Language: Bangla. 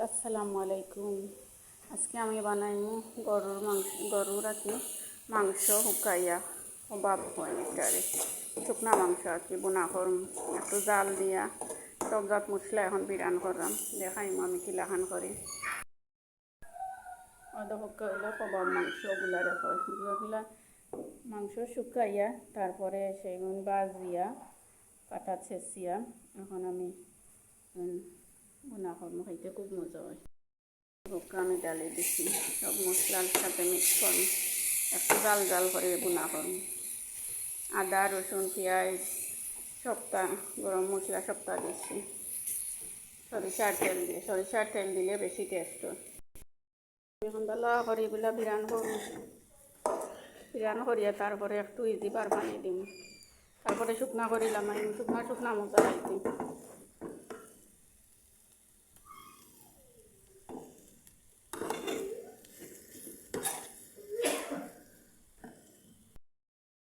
আসসালামু আলাইকুম। আজকে আমি বানাইমু গরুর আর কি মাংস হুকাইয়া অভাব হয় এটারে শুকনা মাংস আর কি বোনা করম একটু জাল দিয়া সব জাত মশলা এখন বিরান করলাম দেখাইমু আমি কিলাখান করি। অদ হুকা হইলে কবাব মাংস ওগুলা রেখো এগুলা মাংস শুকাইয়া তারপরে সেগুন বাজিয়া কাটা ছেঁচিয়া এখন আমি বোনা করবো, খাইতে খুব মজা হয়। হুকা আমি ডালে দিছি, সব মশলার সাথে মিক্স করুন, একটু জাল জাল করে বোনা করুন। আদা রসুন পেঁয়াজ সবটা গরম মশলা সবটা দিচ্ছি, সরিষার তেল দিলে বেশি টেস্ট হয়। এখন ভালো করে এগুলা বিরান করিয়া তারপরে একটু ইজি পানি দিম, তারপরে শুকনা করিলাম শুকনা মশলা দিম।